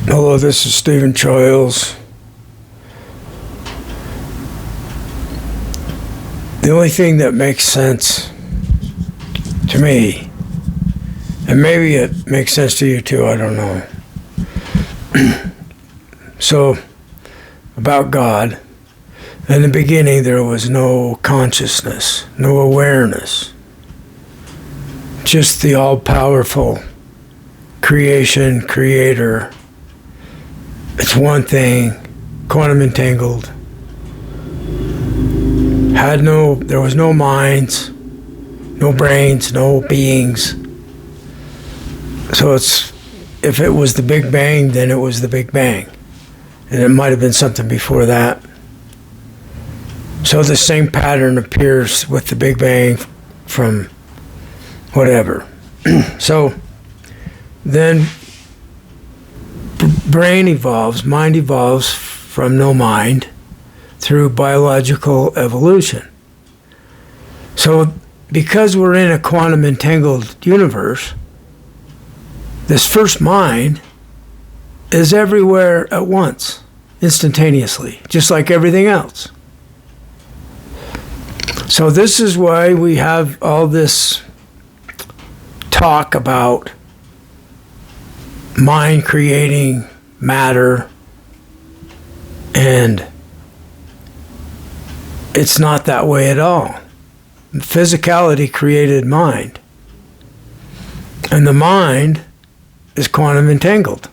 Hello, this is Stephen Childs. The only thing that makes sense to me, and maybe it makes sense to you too, I don't know. So, about God, in the beginning there was no consciousness, no awareness, just the all-powerful creation, creator. It's one thing, quantum entangled. There was no minds, no brains, no beings. So if it was the Big Bang, then it was the Big Bang. And it might have been something before that. So the same pattern appears with the Big Bang from whatever. So then brain evolves, mind evolves from no mind through biological evolution. So because we're in a quantum entangled universe, this first mind is everywhere at once, instantaneously, just like everything else. So this is why we have all this talk about mind creating matter, and it's not that way at all. Physicality created mind, and the mind is quantum entangled.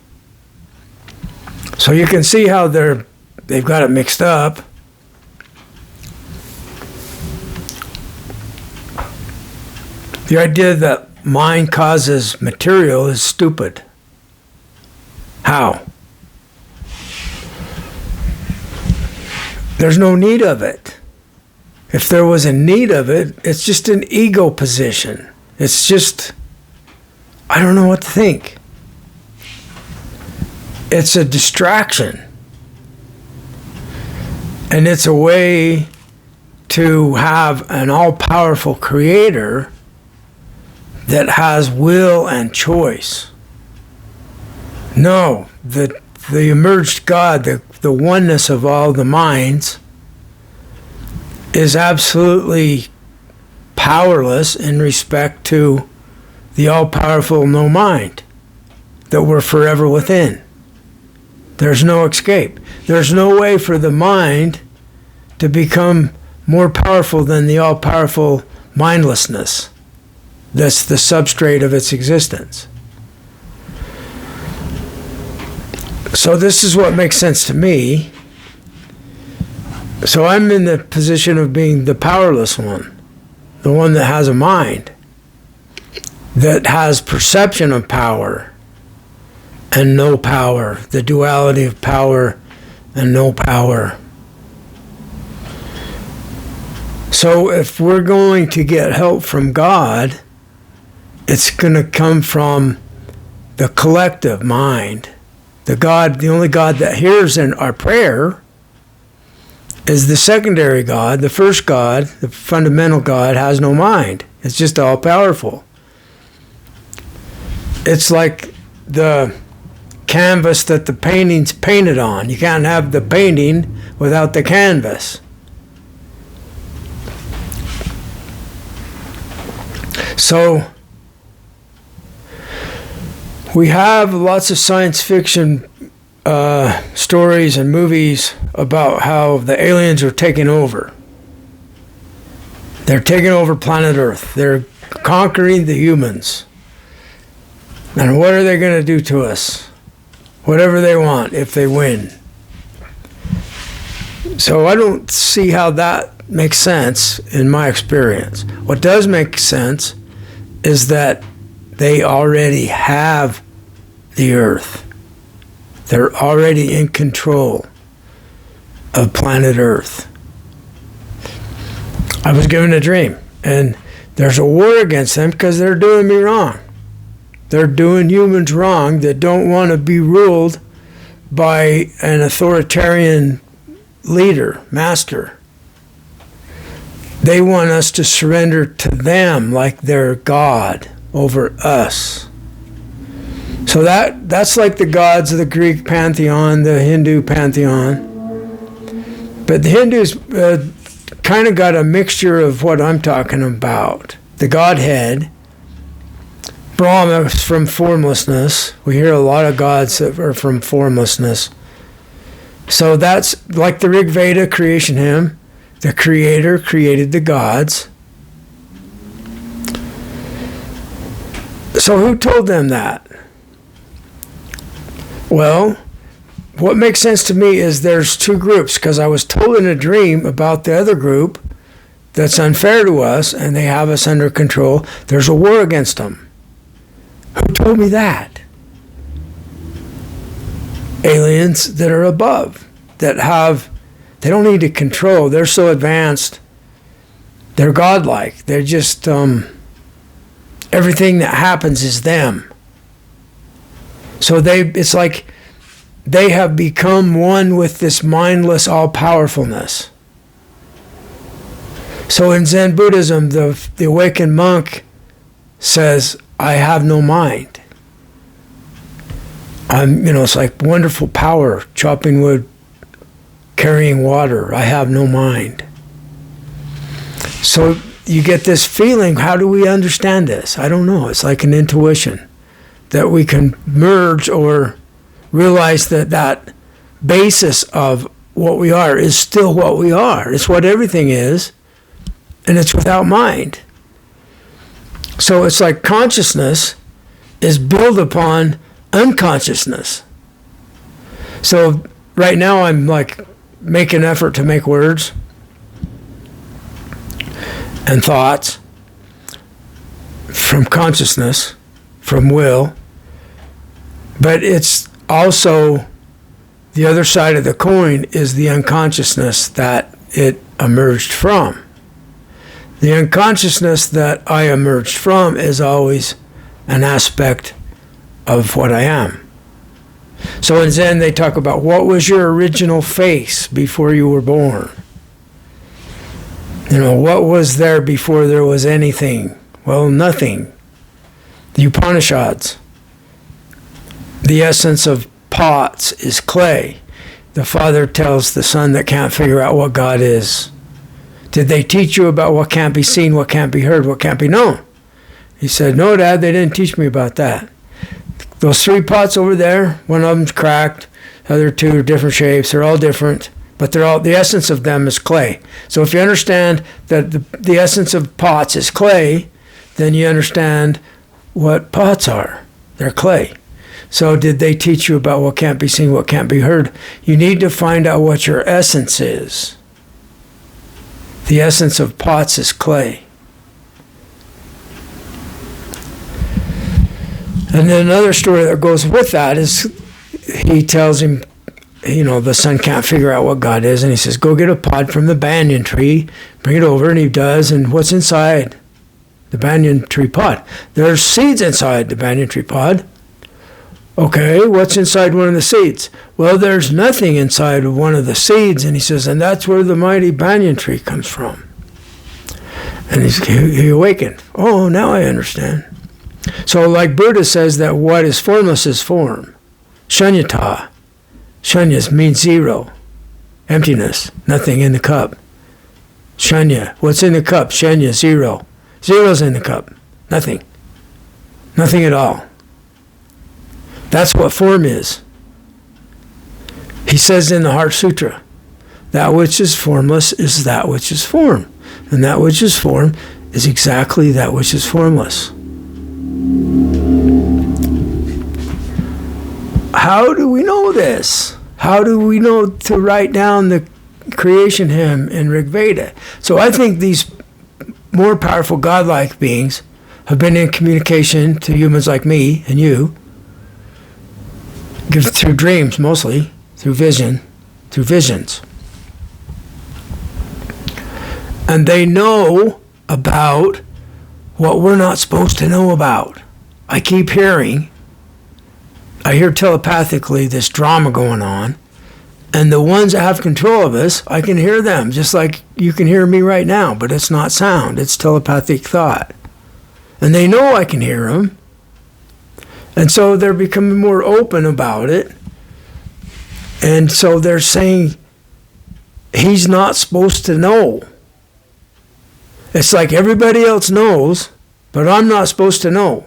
So you can see how they've got it mixed up. The idea that mind causes material is stupid. How? There's no need of it. If there was a need of it, it's just an ego position. It's just, I don't know what to think. It's a distraction. And it's a way to have an all-powerful creator that has will and choice. No, the emerged God, the oneness of all the minds, is absolutely powerless in respect to the all-powerful no mind that we're forever within. There's no escape. There's no way for the mind to become more powerful than the all-powerful mindlessness. That's the substrate of its existence. So this is what makes sense to me. So I'm in the position of being the powerless one, the one that has a mind, that has perception of power and no power, the duality of power and no power. So if we're going to get help from God, it's going to come from the collective mind. The only God that hears in our prayer is the secondary God. The first God, the fundamental God, has no mind. It's just all powerful. It's like the canvas that the painting's painted on. You can't have the painting without the canvas. So we have lots of science fiction stories and movies about how the aliens are taking over. They're taking over planet Earth. They're conquering the humans. And what are they going to do to us? Whatever they want if they win. So I don't see how that makes sense in my experience. What does make sense is that they already have the Earth. They're already in control of planet Earth. I was given a dream, and there's a war against them because they're doing me wrong. They're doing humans wrong that don't want to be ruled by an authoritarian leader, master. They want us to surrender to them like they're God over us. So that's like the gods of the Greek pantheon, the Hindu pantheon. But the Hindus kind of got a mixture of what I'm talking about. The Godhead. Brahma is from formlessness. We hear a lot of gods that are from formlessness. So that's like the Rig Veda creation hymn. The Creator created the gods. So who told them that? Well, what makes sense to me is there's two groups, because I was told in a dream about the other group that's unfair to us and they have us under control. There's a war against them. Who told me that? Aliens that are above, they don't need to control. They're so advanced. They're godlike. They're just, everything that happens is them. So it's like they have become one with this mindless all-powerfulness. So in Zen Buddhism, the awakened monk says, I have no mind. It's like wonderful power, chopping wood, carrying water. I have no mind. So you get this feeling, how do we understand this? I don't know. It's like an intuition that we can merge or realize that basis of what we are is still what we are. It's what everything is, and it's without mind. So it's like consciousness is built upon unconsciousness. So right now I'm like making an effort to make words and thoughts from consciousness, from will, but it's also the other side of the coin is the unconsciousness that it emerged from. The unconsciousness that I emerged from is always an aspect of what I am. So in Zen they talk about what was your original face before you were born? What was there before there was anything? Well, nothing. The Upanishads. The essence of pots is clay. The father tells the son that can't figure out what God is. Did they teach you about what can't be seen, what can't be heard, what can't be known? He said, no, Dad, they didn't teach me about that. Those 3 pots over there, one of them's cracked, the other 2 are different shapes, they're all different, but the essence of them is clay. So if you understand that the essence of pots is clay, then you understand what pots are. They're clay. So did they teach you about what can't be seen, what can't be heard? You need to find out what your essence is. The essence of pots is clay. And then another story that goes with that is he tells him, the son can't figure out what God is, and he says, go get a pod from the banyan tree, bring it over, and he does, and what's inside the banyan tree pod? There's seeds inside the banyan tree pod. Okay, what's inside one of the seeds? Well, there's nothing inside of one of the seeds, and he says, and that's where the mighty banyan tree comes from. And he awakened. Oh, now I understand. So like Buddha says that what is formless is form. Shunyata. Shunya means zero. Emptiness. Nothing in the cup. Shunya. What's in the cup? Shunya, zero. Zero's in the cup. Nothing. Nothing at all. That's what form is. He says in the Heart Sutra, that which is formless is that which is form. And that which is form is exactly that which is formless. How do we know this? How do we know to write down the creation hymn in Rig Veda? So I think these more powerful godlike beings have been in communication to humans like me and you, through dreams mostly, through visions. And they know about what we're not supposed to know about. I hear telepathically this drama going on, and the ones that have control of us, I can hear them, just like you can hear me right now, but it's not sound, it's telepathic thought. And they know I can hear them, And so they're becoming more open about it. And so they're saying he's not supposed to know. It's like everybody else knows, but I'm not supposed to know.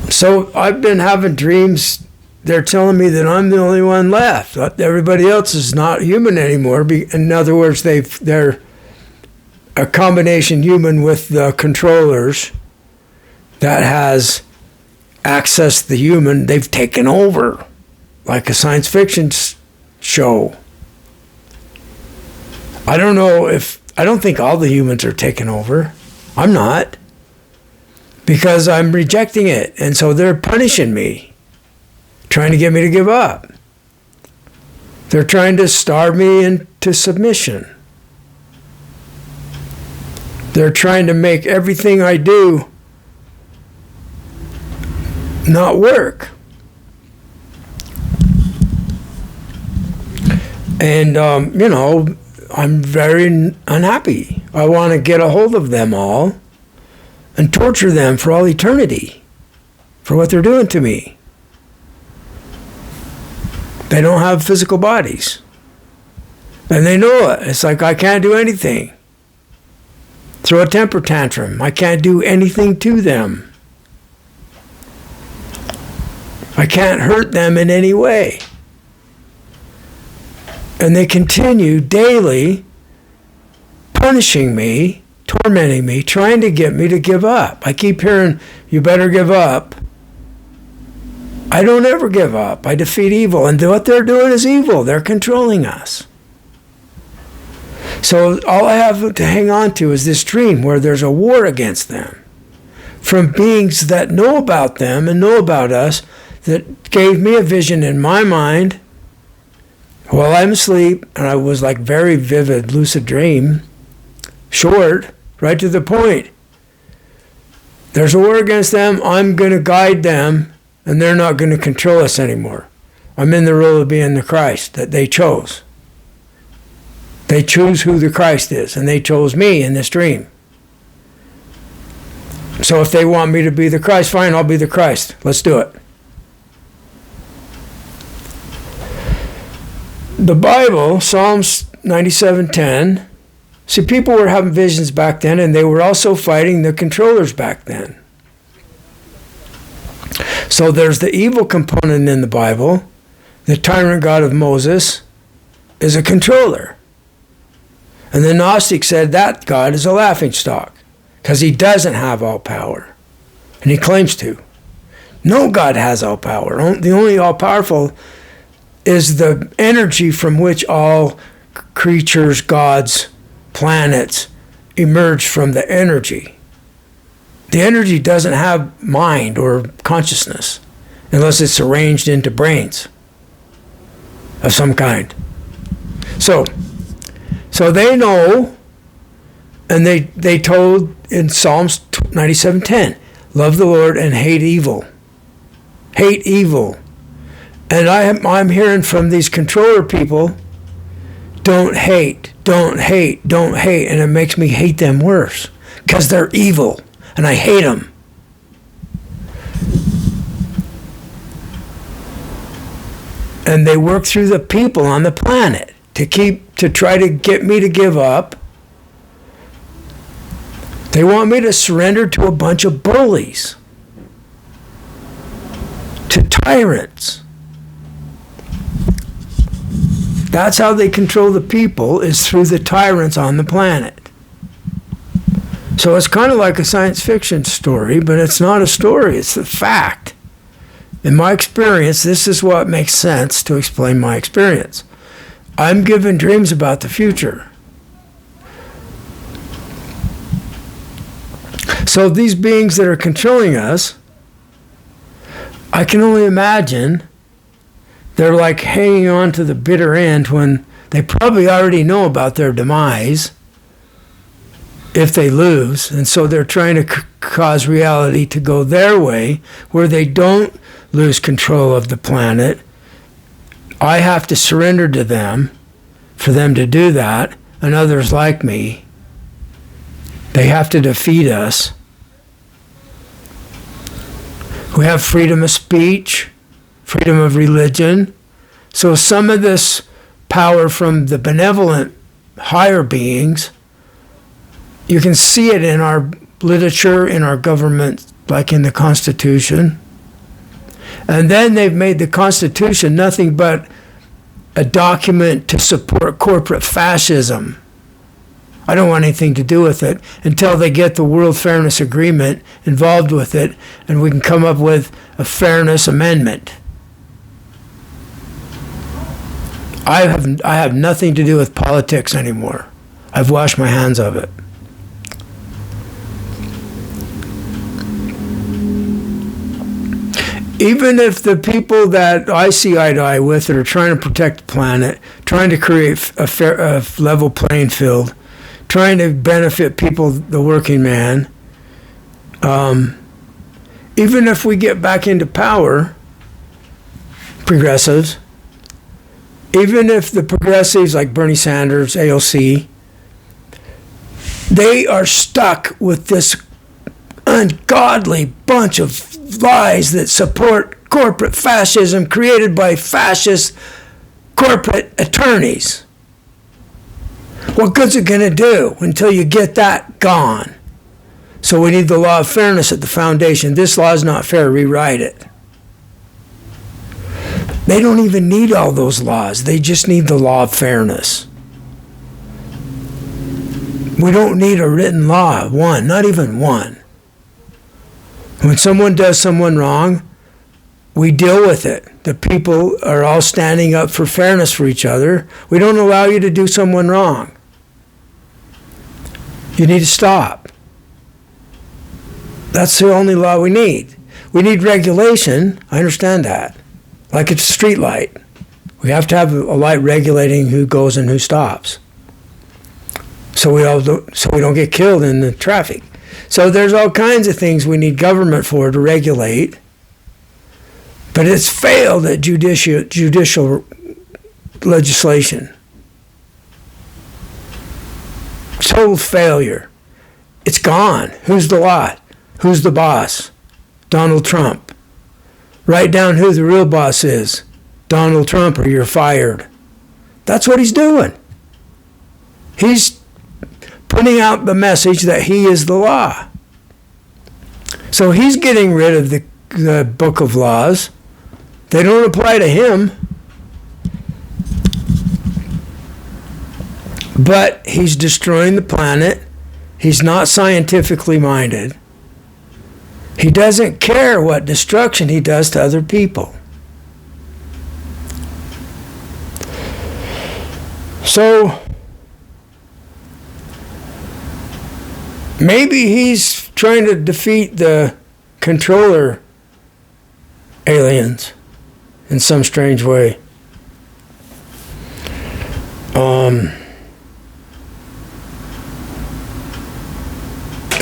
So I've been having dreams. They're telling me that I'm the only one left. Everybody else is not human anymore. In other words, they're a combination human with the controllers that has accessed the human. They've taken over, like a science fiction show. I don't think all the humans are taken over. I'm not. Because I'm rejecting it. And so they're punishing me, trying to get me to give up. They're trying to starve me into submission. They're trying to make everything I do not work. And, I'm very unhappy. I want to get a hold of them all and torture them for all eternity for what they're doing to me. They don't have physical bodies. And they know it. It's like I can't do anything. Throw a temper tantrum. I can't do anything to them. I can't hurt them in any way. And they continue daily punishing me, tormenting me, trying to get me to give up. I keep hearing, you better give up. I don't ever give up. I defeat evil. And what they're doing is evil. They're controlling us. So all I have to hang on to is this dream where there's a war against them from beings that know about them and know about us, that gave me a vision in my mind while I'm asleep, and I was like very vivid, lucid dream, short, right to the point. There's a war against them. I'm going to guide them, and they're not going to control us anymore. I'm in the role of being the Christ that they chose. They choose who the Christ is, and they chose me in this dream. So if they want me to be the Christ, fine, I'll be the Christ. Let's do it. The Bible, Psalms 97:10, see, people were having visions back then, and they were also fighting the controllers back then. So there's the evil component in the Bible. The tyrant God of Moses is a controller. And the Gnostic said that God is a laughingstock because he doesn't have all power. And he claims to. No God has all power. The only all-powerful is the energy from which all creatures, gods, planets emerge from the energy. The energy doesn't have mind or consciousness unless it's arranged into brains of some kind. So they know, and they told in Psalms 97:10, love the Lord and hate evil. Hate evil. And I'm hearing from these controller people, don't hate, don't hate, don't hate. And it makes me hate them worse because they're evil and I hate them. And they work through the people on the planet to try to get me to give up. They want me to surrender to a bunch of bullies, to tyrants. That's how they control the people, is through the tyrants on the planet. So it's kind of like a science fiction story, but it's not a story, it's a fact. In my experience, this is what makes sense to explain my experience. I'm given dreams about the future. So these beings that are controlling us, I can only imagine they're like hanging on to the bitter end when they probably already know about their demise if they lose. And so they're trying to cause reality to go their way where they don't lose control of the planet. I have to surrender to them for them to do that, and others like me. They have to defeat us. We have freedom of speech, freedom of religion. So some of this power from the benevolent higher beings, you can see it in our literature, in our government, like in the Constitution. And then they've made the Constitution nothing but a document to support corporate fascism. I don't want anything to do with it until they get the World Fairness Agreement involved with it, and we can come up with a fairness amendment. I have nothing to do with politics anymore. I've washed my hands of it. Even if the people that I see eye to eye with that are trying to protect the planet, trying to create a level playing field, trying to benefit people, the working man, even if we get back into power, progressives, even if the progressives like Bernie Sanders, AOC, they are stuck with this ungodly bunch of lies that support corporate fascism created by fascist corporate attorneys. What good's it going to do until you get that gone? So we need the law of fairness at the foundation. This law is not fair. Rewrite it. They don't even need all those laws. They just need the law of fairness. We don't need a written law, one, not even one. When someone does someone wrong, we deal with it. The people are all standing up for fairness for each other. We don't allow you to do someone wrong. You need to stop. That's the only law we need. We need regulation. I understand that. Like it's a street light. We have to have a light regulating who goes and who stops. So we don't get killed in the traffic. So there's all kinds of things we need government for to regulate. But it's failed at judicial legislation. Total failure. It's gone. Who's the lot? Who's the boss? Donald Trump. Write down who the real boss is. Donald Trump, or you're fired. That's what he's doing. He's putting out the message that he is the law. So he's getting rid of the book of laws. They don't apply to him. But he's destroying the planet. He's not scientifically minded. He doesn't care what destruction he does to other people. So maybe he's trying to defeat the controller aliens in some strange way.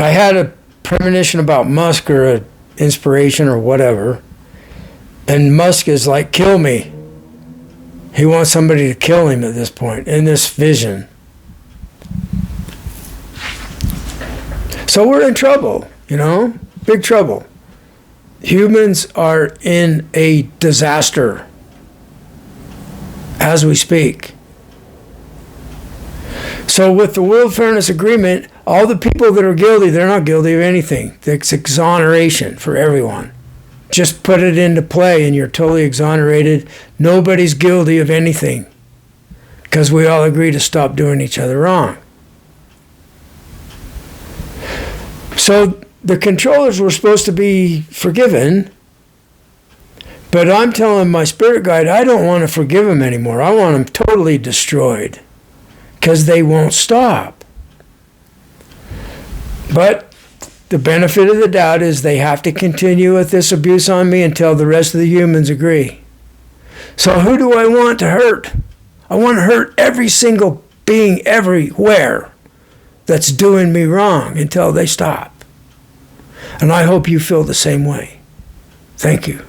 I had a premonition about Musk, or an inspiration or whatever, and Musk is like, kill me. He wants somebody to kill him at this point, in this vision. So we're in trouble, big trouble. Humans are in a disaster as we speak. So with the World Fairness Agreement, all the people that are guilty, they're not guilty of anything. It's exoneration for everyone. Just put it into play and you're totally exonerated. Nobody's guilty of anything because we all agree to stop doing each other wrong. So the controllers were supposed to be forgiven, but I'm telling my spirit guide, I don't want to forgive them anymore. I want them totally destroyed because they won't stop. But the benefit of the doubt is they have to continue with this abuse on me until the rest of the humans agree. So who do I want to hurt? I want to hurt every single being everywhere that's doing me wrong until they stop. And I hope you feel the same way. Thank you.